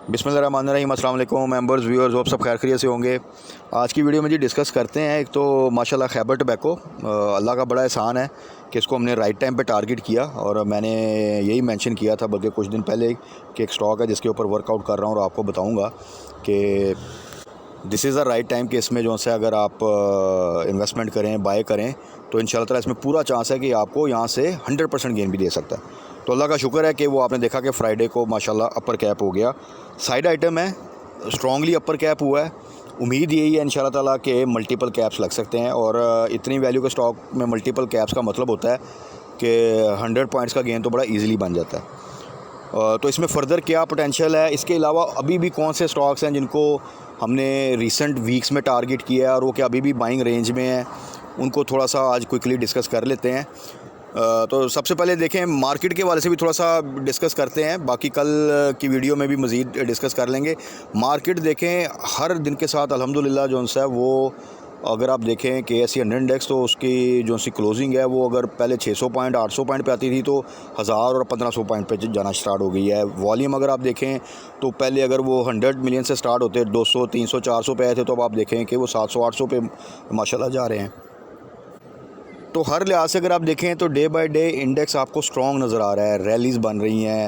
बिस्मिल्लाहिर्रहमानिर्रहीम। अस्सलाम वालेकुम मेंबर्स व्यूअर्स, आप सब खैर खैरियत से होंगे। आज की वीडियो में जी डिस्कस करते हैं। एक तो माशाल्लाह खैबर टोबैको, अल्लाह का बड़ा एहसान है कि इसको हमने राइट टाइम पे टारगेट किया। और मैंने यही मेंशन किया था बल्कि कुछ दिन पहले कि एक स्टॉक है जिसके ऊपर वर्कआउट कर रहा हूँ और आपको बताऊँगा कि this is the right time कि इसमें जो है अगर आप इन्वेस्टमेंट करें, बाय करें तो इंशाल्लाह ताला इसमें पूरा चांस है कि आपको यहाँ से 100% गेन भी दे सकता है। तो अल्लाह का शुक्र है कि वो आपने देखा कि फ्राइडे को माशाल्लाह अपर कैप हो गया। साइड आइटम है, स्ट्रॉन्गली अपर कैप हुआ है। उम्मीद यही है इंशाल्लाह ताला कि मल्टीपल कैप्स लग सकते हैं। और इतनी वैल्यू के स्टॉक में मल्टीपल कैप्स का मतलब होता है कि 100 पॉइंट्स का गेन तो बड़ा ईजिली बन जाता है। तो इसमें फ़र्दर क्या पोटेंशियल है, इसके अलावा अभी भी कौन से स्टॉक्स हैं जिनको हमने रिसेंट वीक्स में टारगेट किया है और वो क्या अभी भी बाइंग रेंज में हैं, उनको थोड़ा सा आज क्विकली डिस्कस कर लेते हैं। तो सबसे पहले देखें, मार्केट के वाले से भी थोड़ा सा डिस्कस करते हैं, बाकी कल की वीडियो में भी मज़ीद डिस्कस कर लेंगे। मार्केट देखें हर दिन के साथ अल्हम्दुलिल्लाह जो है वो, अगर आप देखें कि KSE 100 इंडेक्स तो उसकी जो सी क्लोजिंग है वो अगर पहले 600 पॉइंट 800 पॉइंट पे आती थी तो 1000 और 1500 पॉइंट पे जाना स्टार्ट हो गई है। वॉल्यूम अगर आप देखें तो पहले अगर वो 100 मिलियन से स्टार्ट होते 200 300 400 पे आए थे, तो अब आप देखें कि वो 700 800 पे माशाल्लाह जा रहे हैं। तो हर लिहाज से अगर आप देखें तो डे बाय डे इंडेक्स आपको स्ट्रॉन्ग नज़र आ रहा है, रैलीज़ बन रही हैं,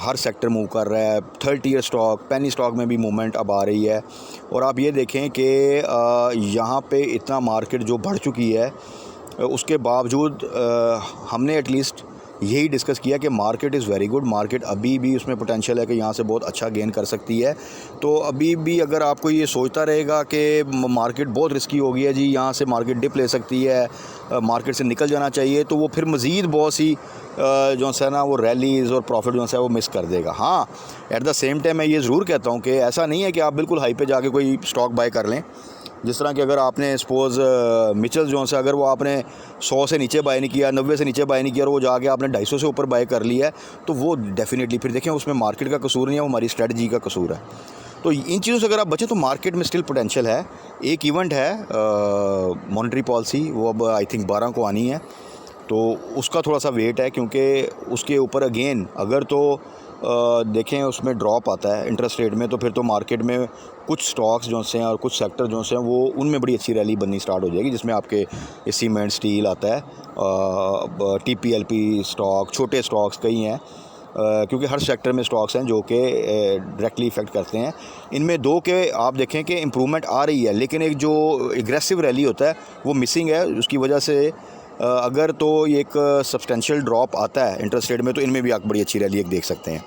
हर सेक्टर मूव कर रहा है। 30 ईयर स्टॉक, पेनी स्टॉक में भी मूवमेंट अब आ रही है। और आप ये देखें कि यहाँ पे इतना मार्केट जो बढ़ चुकी है, उसके बावजूद हमने एटलीस्ट यही डिस्कस किया कि market is very good. Market अभी भी उसमें पोटेंशियल है कि यहाँ से बहुत अच्छा गेन कर सकती है। तो अभी भी अगर आपको ये सोचता रहेगा कि मार्केट बहुत रिस्की हो गई है जी, यहाँ से मार्केट डिप ले सकती है, मार्केट से निकल जाना चाहिए, तो वो फिर मज़ीद बहुत सी जो है ना वो रैलीज़ और प्रॉफिट जो है वो मिस कर देगा। हाँ, एट द सेम टाइम मैं ये ज़रूर कहता हूँ कि ऐसा नहीं है कि आप बिल्कुल हाई पे जाके कोई स्टॉक बाय कर लें। जिस तरह कि अगर आपने सपोज़ मिचेल जोन्स है, अगर वो आपने 100 से नीचे बाय नहीं किया, 90 से नीचे बाय नहीं किया और वो जाके आपने 250 से ऊपर बाय कर लिया है, तो वो डेफिनेटली फिर देखें उसमें मार्केट का कसूर नहीं है, वो हमारी स्ट्रेटजी का कसूर है। तो इन चीज़ों से अगर आप बचें तो मार्केट में स्टिल पोटेंशियल है। एक इवेंट है मॉनेटरी पॉलिसी, वो अब आई थिंक 12 को आनी है, तो उसका थोड़ा सा वेट है क्योंकि उसके ऊपर अगेन अगर तो देखें उसमें ड्रॉप आता है इंटरेस्ट रेट में, तो फिर तो मार्केट में कुछ स्टॉक्स जो हैं और कुछ सेक्टर जो हैं वो उनमें बड़ी अच्छी रैली बननी स्टार्ट हो जाएगी, जिसमें आपके सीमेंट, स्टील आता है, TPLP स्टॉक, छोटे स्टॉक्स कई हैं, क्योंकि हर सेक्टर में स्टॉक्स हैं जो कि डायरेक्टली इफ़ेक्ट करते हैं। इनमें दो के आप देखें कि इम्प्रूवमेंट आ रही है, लेकिन एक जो एग्रेसिव रैली होता है वो मिसिंग है। उसकी वजह से अगर तो ये एक सब्सटेंशियल ड्रॉप आता है इंटरेस्ट रेट में, तो इनमें भी आप बड़ी अच्छी रैली एक देख सकते हैं।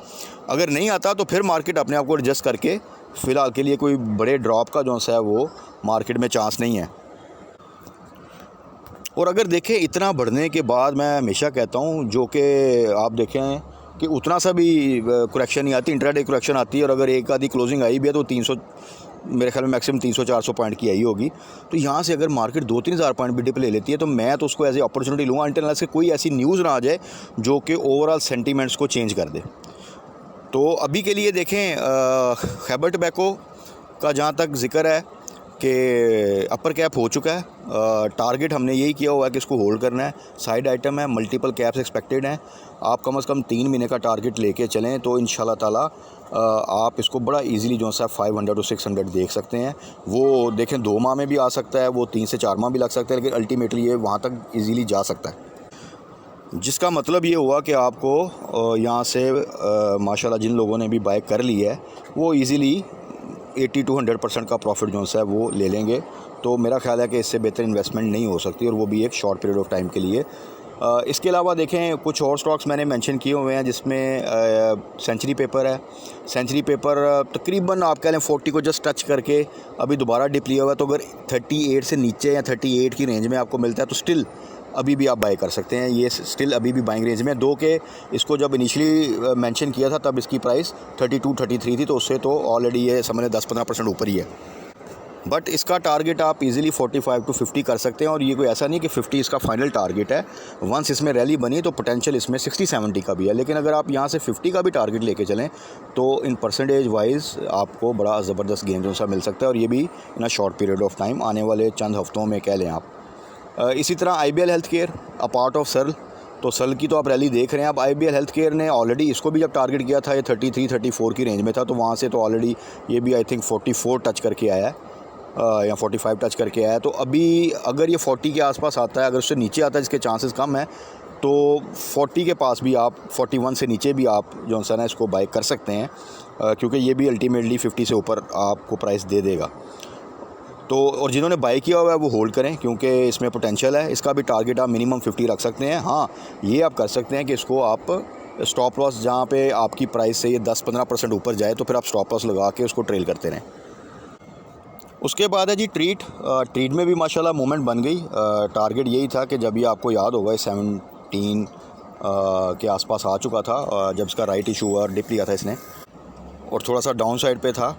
अगर नहीं आता तो फिर मार्केट अपने आप को एडजस्ट करके फ़िलहाल के लिए कोई बड़े ड्रॉप का जो है वो मार्केट में चांस नहीं है। और अगर देखें इतना बढ़ने के बाद, मैं हमेशा कहता हूँ जो कि आप देखें कि उतना सा भी करेक्शन नहीं आती, इंट्राडे करेक्शन आती है, और अगर एक आधी क्लोजिंग आई भी है तो 300, मेरे ख्याल में मैक्सिमम 300-400 पॉइंट की आई होगी। तो यहाँ से अगर मार्केट 2-3 हज़ार पॉइंट भी डिप ले लेती है तो मैं तो उसको एज ए अपॉर्चुनिटी लूँगा, अनटिल अनलेस कोई ऐसी न्यूज़ ना आ जाए जो कि ओवरऑल सेंटीमेंट्स को चेंज कर दे। तो अभी के लिए देखें खैबर टोबैको का जहाँ तक ज़िक्र है कि अपर कैप हो चुका है, टारगेट हमने यही किया हुआ है कि इसको होल्ड करना है। साइड आइटम है, मल्टीपल कैप्स एक्सपेक्टेड हैं। आप कम से कम 3 महीने का टारगेट लेके चलें तो इंशाल्लाह ताला आप इसको बड़ा इजीली जो है 500 to 600 देख सकते हैं। वो देखें 2 माह में भी आ सकता है, वो 3 से 4 माह भी लग सकता है, लेकिन अल्टीमेटली ये वहाँ तक ईजीली जा सकता है। जिसका मतलब ये हुआ कि आपको यहाँ से माशाल्लाह जिन लोगों ने भी बाय कर ली है वो ईज़िली 80 to 100% का प्रॉफिट जो है वो ले लेंगे। तो मेरा ख्याल है कि इससे बेहतर इन्वेस्टमेंट नहीं हो सकती, और वो भी एक शॉर्ट पीरियड ऑफ टाइम के लिए। इसके अलावा देखें कुछ और स्टॉक्स मैंने मेंशन किए हुए हैं, जिसमें सेंचुरी पेपर है। सेंचुरी पेपर तकरीबन आप कह लें 40 को जस्ट टच करके अभी दोबारा डिप लिया हुआ है, तो अगर 38 से नीचे या 38 की रेंज में आपको मिलता है तो स्टिल अभी भी आप बाय कर सकते हैं। ये स्टिल अभी भी बाइंग रेंज में। दो के इसको जब इनिशियली मेंशन किया था तब इसकी प्राइस 32-33 थी, तो उससे तो ऑलरेडी ये समझ लें 10-15% ऊपर ही है। बट इसका टारगेट आप इजीली 45 to 50 कर सकते हैं, और ये कोई ऐसा नहीं कि 50 इसका फाइनल टारगेट है। वंस इसमें रैली बनी तो पोटेंशियल इसमें 60-70 का भी है, लेकिन अगर आप यहाँ से 50 का भी टारगेट लेके चलें तो इन परसेंटेज वाइज आपको बड़ा ज़बरदस्त गेन जो सा मिल सकता है, और ये भी in a short period of time, आने वाले चंद हफ्तों में कह लें आप। इसी तरह IBL health care, a part of Searle, तो सल की तो आप रैली देख रहे हैं। अब IBL हेल्थ केयर ने ऑलरेडी इसको भी जब टारगेट किया था, ये 33-34 की रेंज में था, तो वहाँ से तो ऑलरेडी ये भी आई थिंक 44 टच करके आया है या 45 टच करके आया है। तो अभी अगर ये 40 के आसपास आता है, अगर उससे नीचे आता है जिसके चांसेस कम हैं, तो 40 के पास भी आप, 41 से नीचे भी आप जो है ना इसको बाय कर सकते हैं, क्योंकि ये भी अल्टीमेटली 50 से ऊपर आपको प्राइस दे देगा। तो और जिन्होंने बाय किया हुआ है वो होल्ड करें, क्योंकि इसमें पोटेंशियल है। इसका भी टारगेट आप मिनिमम 50 रख सकते हैं। हाँ, ये आप कर सकते हैं कि इसको आप स्टॉप लॉस जहाँ पे आपकी प्राइस से ये 10-15% ऊपर जाए, तो फिर आप स्टॉप लॉस लगा के उसको ट्रेल करते रहें। उसके बाद है जी ट्रीट में भी माशाल्लाह मूवमेंट बन गई। टारगेट यही था कि जब ये आपको याद होगा 17 के आसपास आ चुका था, जब इसका राइट इशू हुआ, डिप लिया था इसने और थोड़ा सा डाउन साइड पे था।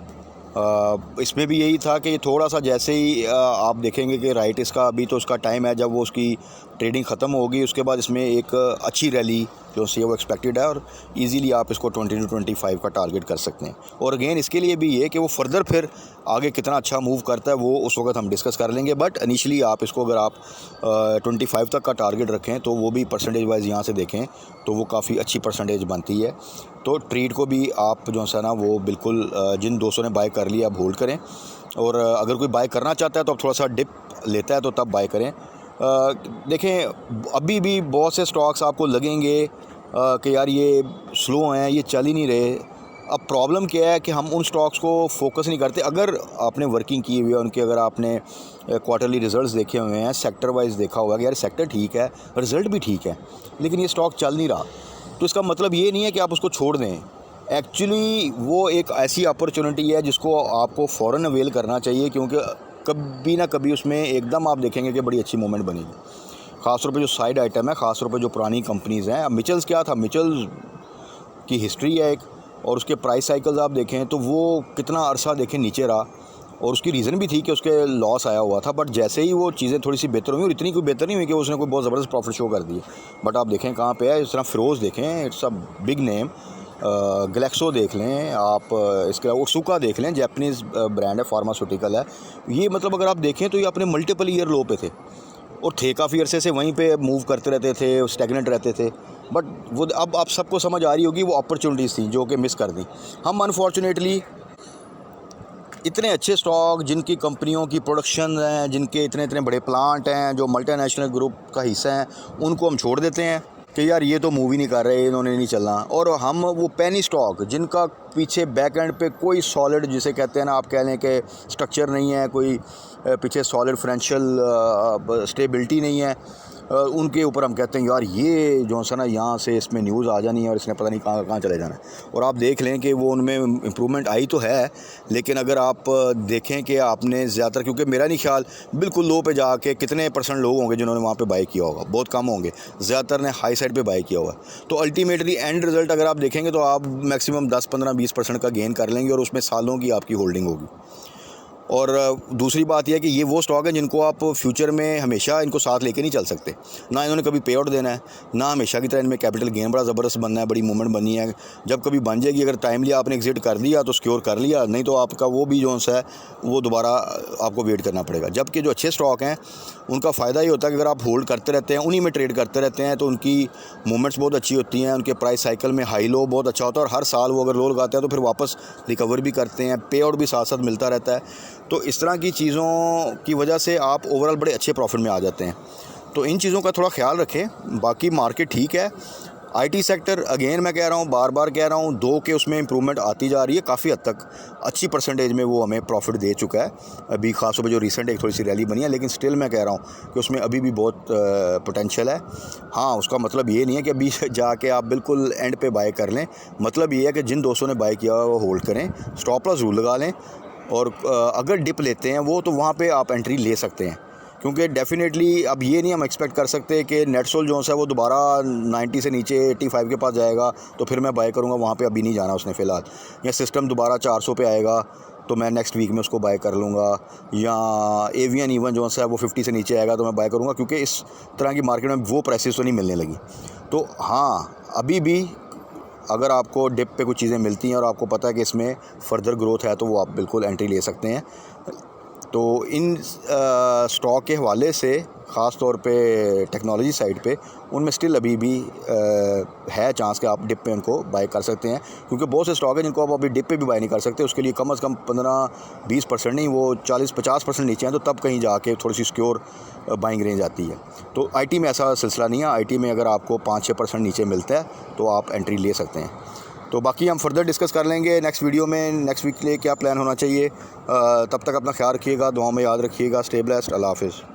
इसमें भी यही था कि ये थोड़ा सा जैसे ही आप देखेंगे कि राइट इसका अभी तो उसका टाइम है जब वो उसकी ट्रेडिंग ख़त्म होगी, उसके बाद इसमें एक अच्छी रैली जो सी वो एक्सपेक्टेड है और इजीली आप इसको 20 to 25 का टारगेट कर सकते हैं। और अगेन इसके लिए भी ये कि वो फर्दर फिर आगे कितना अच्छा मूव करता है वो उस वक्त हम डिस्कस कर लेंगे। बट इनिशियली आप इसको अगर आप 25 तक का टारगेट रखें तो वो भी परसेंटेज वाइज यहाँ से देखें तो वो काफ़ी अच्छी परसेंटेज बनती है। तो ट्रीट को भी आप जो है ना वो बिल्कुल जिन दोस्तों ने बाय कर लिया आप होल्ड करें, और अगर कोई बाय करना चाहता है तो आप थोड़ा सा डिप लेता है तो तब बाय करें। देखें अभी भी बहुत से स्टॉक्स आपको लगेंगे कि यार ये स्लो हैं, ये चल ही नहीं रहे। अब प्रॉब्लम क्या है कि हम उन स्टॉक्स को फोकस नहीं करते। अगर आपने वर्किंग की हुई है उनके, अगर आपने क्वार्टरली रिजल्ट्स देखे हुए हैं, सेक्टर वाइज देखा हुआ कि यार सेक्टर ठीक है, रिज़ल्ट भी ठीक है, लेकिन ये स्टॉक चल नहीं रहा, तो इसका मतलब ये नहीं है कि आप उसको छोड़ दें। एक्चुअली वो एक ऐसी अपॉर्चुनिटी है जिसको आपको फ़ौरन अवेल करना चाहिए, क्योंकि कभी ना कभी उसमें एकदम आप देखेंगे कि बड़ी अच्छी मूवमेंट बनेगी। ख़ासतौर पे जो साइड आइटम है, ख़ासतौर पे जो पुरानी कंपनीज़ हैं। अब मिचेल्स क्या था, मिचेल्स की हिस्ट्री है एक, और उसके प्राइस साइकिल्स आप देखें तो वो कितना अरसा देखें नीचे रहा, और उसकी रीज़न भी थी कि उसके लॉस आया हुआ था। बट जैसे ही वो चीज़ें थोड़ी सी बेहतर हुई, और इतनी कोई बेहतर नहीं हुई कि उसने कोई बहुत ज़बरदस्त प्रॉफिट शो कर दी, बट आप देखें कहाँ पे है। इस तरह फिरोज़ देखें, it's a big name, Glaxo देख लें आप, इसके अलावा ओटसुका देख लें, जैपनीज़ ब्रांड है, फार्मास्यूटिकल है ये। मतलब अगर आप देखें तो ये अपने मल्टीपल ईयर लो पे थे और थे काफ़ी अरसे से वहीं पे मूव करते रहते थे, स्टैग्नेंट रहते थे। बट वो अब आप सबको समझ आ रही होगी वो अपॉर्चुनिटीज़ थी जो कि मिस कर दी हम अनफॉर्चुनेटली। इतने अच्छे स्टॉक जिनकी कंपनियों की प्रोडक्शन हैं, जिनके इतने इतने बड़े प्लांट हैं, जो मल्टीनेशनल ग्रुप का हिस्सा हैं, उनको हम छोड़ देते हैं कि यार ये तो मूव ही नहीं कर रहे, इन्होंने नहीं चलना। और हम वो पेनी स्टॉक जिनका पीछे बैक एंड पे कोई सॉलिड, जिसे कहते हैं ना, आप कह लें कि स्ट्रक्चर नहीं है, कोई पीछे सॉलिड फाइनेंशियल स्टेबिलिटी नहीं है, उनके ऊपर हम कहते हैं यार ये जो है ना यहाँ से इसमें न्यूज़ आ जानी है और इसने पता नहीं कहाँ कहाँ चले जाना है। और आप देख लें कि वो उनमें इम्प्रूवमेंट आई तो है, लेकिन अगर आप देखें कि आपने ज़्यादातर, क्योंकि मेरा नहीं ख्याल बिल्कुल लो पे जाके कितने % लोग होंगे जिन्होंने वहाँ पे बाय किया होगा, बहुत कम होंगे, ज़्यादातर ने हाई साइड पे बाय किया हुआ है। तो अल्टीमेटली एंड रिज़ल्ट अगर आप देखेंगे तो आप मैक्सिमम 10-15-20% का गेन कर लेंगे, और उसमें सालों की आपकी होल्डिंग होगी। और दूसरी बात यह है कि ये वो स्टॉक है जिनको आप फ्यूचर में हमेशा इनको साथ लेके नहीं चल सकते, ना इन्होंने कभी पे आउट देना है, ना हमेशा की तरह इनमें कैपिटल गेन बड़ा ज़बरदस्त बनना है, बड़ी मूवमेंट बननी है। जब कभी बन जाएगी, अगर टाइमली आपने एग्जिट कर दिया तो सिक्योर कर लिया, नहीं तो आपका वो भी जो है वो दोबारा आपको वेट करना पड़ेगा। जबकि जो अच्छे स्टॉक हैं उनका फ़ायदा ये होता है कि अगर आप होल्ड करते रहते हैं, उन्हीं में ट्रेड करते रहते हैं, तो उनकी मूवमेंट्स बहुत अच्छी होती हैं, उनके प्राइस साइकिल में हाई लो बहुत अच्छा होता है, और हर साल वो अगर लो लगाते हैं तो फिर वापस रिकवर भी करते हैं, पे आउट भी साथ साथ मिलता रहता है। तो इस तरह की चीज़ों की वजह से आप ओवरऑल बड़े अच्छे प्रॉफिट में आ जाते हैं। तो इन चीज़ों का थोड़ा ख्याल रखें। बाकी मार्केट ठीक है। आईटी सेक्टर अगेन मैं कह रहा हूँ, बार बार कह रहा हूँ, 2 के उसमें इंप्रूवमेंट आती जा रही है, काफ़ी हद तक अच्छी परसेंटेज में वो हमें प्रॉफिट दे चुका है। अभी खास तौर पे जो रिसेंट एक थोड़ी सी रैली बनी है, लेकिन स्टिल मैं कह रहा हूँ कि उसमें अभी भी बहुत पोटेंशियल है। हाँ, उसका मतलब ये नहीं है कि अभी जाके आप बिल्कुल एंड पे बाय कर लें। मतलब ये है कि जिन दोस्तों ने बाय किया वो होल्ड करें, स्टॉप लॉस जरूर लगा लें, और अगर डिप लेते हैं वो तो वहाँ पे आप एंट्री ले सकते हैं, क्योंकि डेफिनेटली अब ये नहीं हम एक्सपेक्ट कर सकते कि नेटसोल जो है वो दोबारा 90 से नीचे 85 के पास जाएगा तो फिर मैं बाय करूँगा। वहाँ पे अभी नहीं जाना उसने फ़िलहाल। या सिस्टम दोबारा 400 पे आएगा तो मैं नेक्स्ट वीक में उसको बाय कर लूँगा, या एवियन इवन जो है वो 50 से नीचे आएगा तो मैं बाय करूँगा, क्योंकि इस तरह की मार्केट में वो प्राइसेस तो नहीं मिलने लगी। तो हाँ, अभी भी अगर आपको डिप पे कुछ चीज़ें मिलती हैं और आपको पता है कि इसमें फ़र्दर ग्रोथ है तो वो आप बिल्कुल एंट्री ले सकते हैं। तो इन स्टॉक के हवाले से ख़ास तौर पे टेक्नोलॉजी साइड पे उनमें स्टिल अभी भी है चांस कि आप डिप पे उनको बाय कर सकते हैं, क्योंकि बहुत से स्टॉक हैं जिनको आप अभी डिप पे भी बाय नहीं कर सकते। उसके लिए कम से कम 15-20% नहीं, वो 40-50% नीचे हैं, तो तब कहीं जाके थोड़ी सी सिक्योर बाइंग रेंज आती है। तो आईटी में ऐसा सिलसिला नहीं है। आईटी में अगर आपको 5-6% नीचे मिलता है तो आप एंट्री ले सकते हैं। तो बाकी हम फर्दर डिस्कस कर लेंगे नेक्स्ट वीडियो में, नेक्स्ट वीक के लिए क्या प्लान होना चाहिए। तब तक अपना ख्याल रखिएगा, दुआओं में याद रखिएगा। Stay blessed. अल्लाह हाफ़िज़।